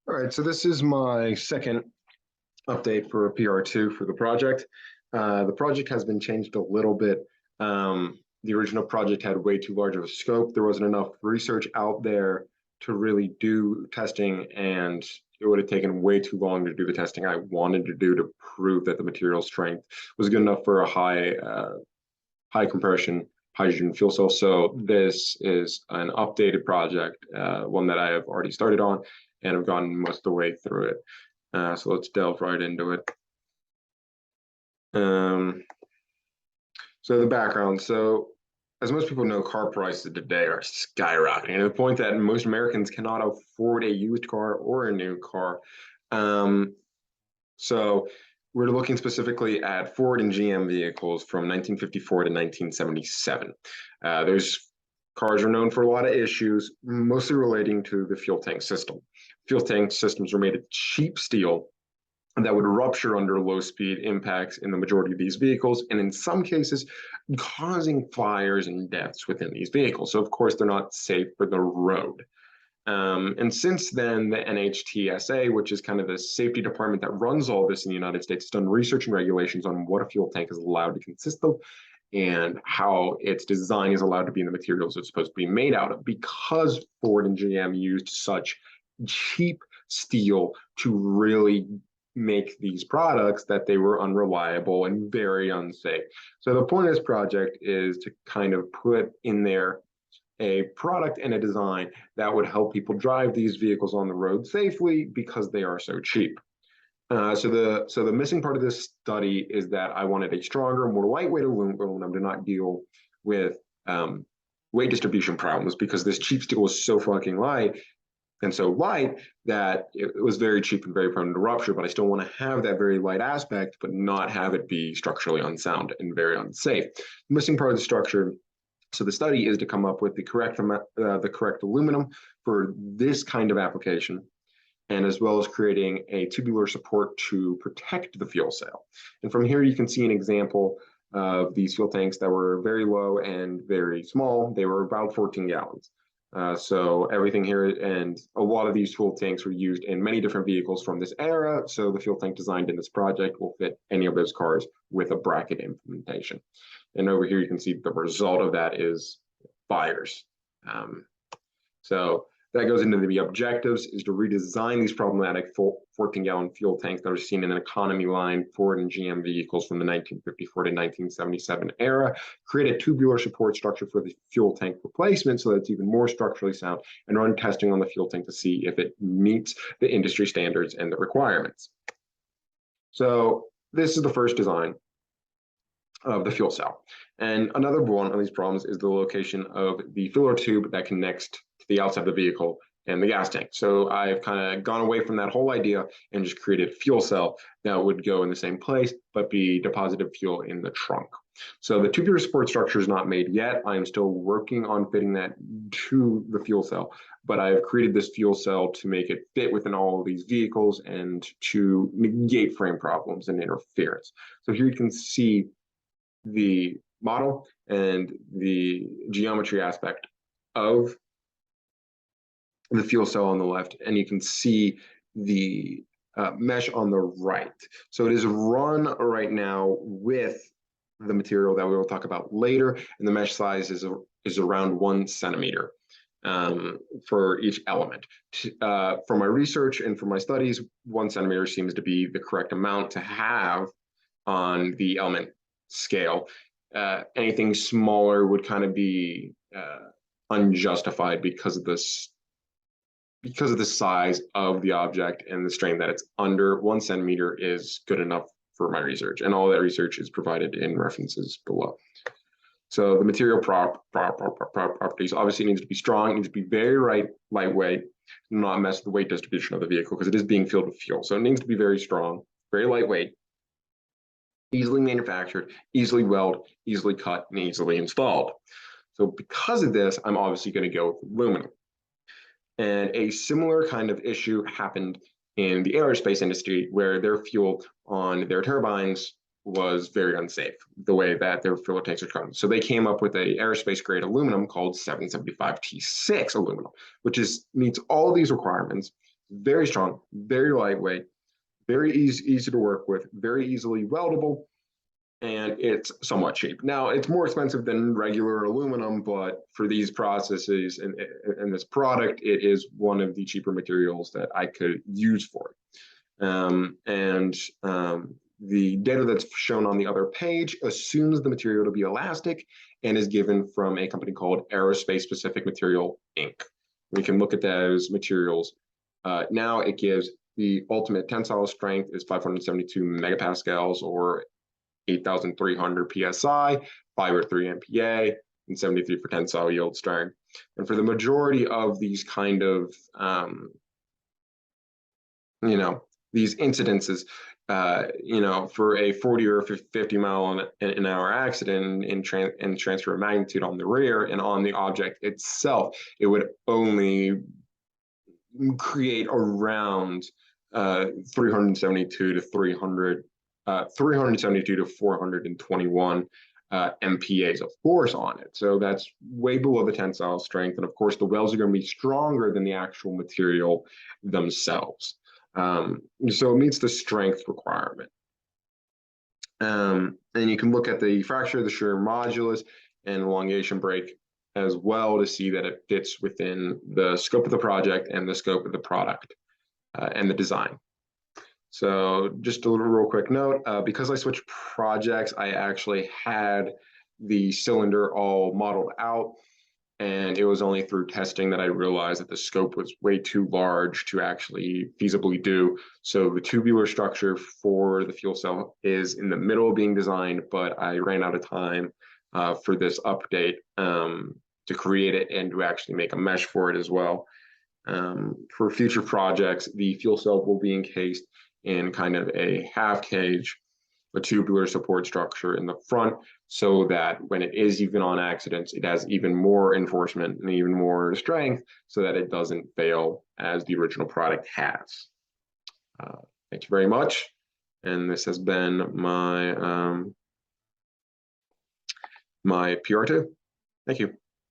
All right, so this is my second update for PR2 for the project. The project has been changed a little bit. The original project had way too large of a scope. There wasn't enough research out there to really do testing, and it would have taken way too long to do the testing I wanted to do to prove that the material strength was good enough for a high compression hydrogen fuel cell. So this is an updated project, one that I have already started on and have gone most of the way through it. So let's delve right into it. Um, so the background. So as most people know, car prices today are skyrocketing to the point that most Americans cannot afford a used car or a new car. Um, so we're looking specifically at Ford and GM vehicles from 1954 to 1977. There's cars are known for a lot of issues, mostly relating to the fuel tank system. Fuel tank systems are made of cheap steel that would rupture under low speed impacts in the majority of these vehicles, and in some cases, causing fires and deaths within these vehicles. So, of course, they're not safe for the road. And since then, the NHTSA, which is kind of the safety department that runs all this in the United States, has done research and regulations on what a fuel tank is allowed to consist of and how its design is allowed to be in the materials it's supposed to be made out of. Because Ford and GM used such cheap steel to really make these products, that they were unreliable and very unsafe. So the point of this project is to kind of put in there a product and a design that would help people drive these vehicles on the road safely because they are so cheap. So the missing part of this study is that I wanted a stronger, more lightweight aluminum to not deal with weight distribution problems, because this cheap steel was so fucking light and so light that it was very cheap and very prone to rupture. But I still want to have that very light aspect, but not have it be structurally unsound and very unsafe. The missing part of the structure. So the study is to come up with the correct aluminum for this kind of application, and as well as creating a tubular support to protect the fuel cell. And from here, you can see an example of these fuel tanks that were very low and very small. They were about 14 gallons. So everything here, and a lot of these fuel tanks were used in many different vehicles from this era. So the fuel tank designed in this project will fit any of those cars with a bracket implementation. And over here, you can see the result of that is fires. So that goes into the objectives, is to redesign these problematic 14-gallon fuel tanks that are seen in an economy line Ford and GM vehicles from the 1954 to 1977 era, create a tubular support structure for the fuel tank replacement so that it's even more structurally sound, and run testing on the fuel tank to see if it meets the industry standards and the requirements. So this is the first design of the fuel cell. And another one of these problems is the location of the filler tube that connects to the outside of the vehicle and the gas tank. So I've kind of gone away from that whole idea and just created a fuel cell that would go in the same place, but be deposited fuel in the trunk. So the tubular support structure is not made yet. I'm still working on fitting that to the fuel cell, but I've created this fuel cell to make it fit within all of these vehicles and to negate frame problems and interference. So here you can see the model and the geometry aspect of the fuel cell on the left, and you can see the mesh on the right. So it is run right now with the material that we will talk about later, and the mesh size is around 1 centimeter for each element. For my research and for my studies, 1 centimeter seems to be the correct amount to have on the element scale. Anything smaller would kind of be unjustified because of the size of the object and the strain that it's under. 1 centimeter is good enough for my research, and all that research is provided in references below. So the material properties obviously needs to be strong, it needs to be very lightweight, not mess with the weight distribution of the vehicle because it is being filled with fuel. So it needs to be very strong, very lightweight, easily manufactured, easily welded, easily cut, and easily installed. So because of this, I'm obviously going to go with aluminum. And a similar kind of issue happened in the aerospace industry, where their fuel on their turbines was very unsafe, the way that their fuel tanks are come. So they came up with a aerospace grade aluminum called 775 T6 aluminum, which meets all these requirements. very strong, very lightweight, very easy to work with, very easily weldable, and it's somewhat cheap. Now, it's more expensive than regular aluminum, but for these processes and this product, it is one of the cheaper materials that I could use for it. The data that's shown on the other page assumes the material to be elastic and is given from a company called Aerospace Specific Material Inc. We can look at those materials. Now it gives the ultimate tensile strength is 572 megapascals or 8,300 psi, fiber 3 MPa, and 73 for tensile yield strength. And for the majority of these kind of, these incidences, for a 40 or 50 mile an hour accident in transfer of magnitude on the rear and on the object itself, it would only create around 372 to 421 MPAs of force on it. So that's way below the tensile strength. And of course, the welds are going to be stronger than the actual material themselves. So it meets the strength requirement. And you can look at the fracture, the shear modulus, and elongation break as well to see that it fits within the scope of the project and the scope of the product and the design. So just a little real quick note, because I switched projects, I actually had the cylinder all modeled out, and it was only through testing that I realized that the scope was way too large to actually feasibly do. So the tubular structure for the fuel cell is in the middle of being designed, but I ran out of time for this update to create it and to actually make a mesh for it as well. For future projects, the fuel cell will be encased in kind of a half cage, a tubular support structure in the front, so that when it is even on accidents, it has even more enforcement and even more strength so that it doesn't fail as the original product has. Thank you very much. And this has been my, my PR2. Thank you.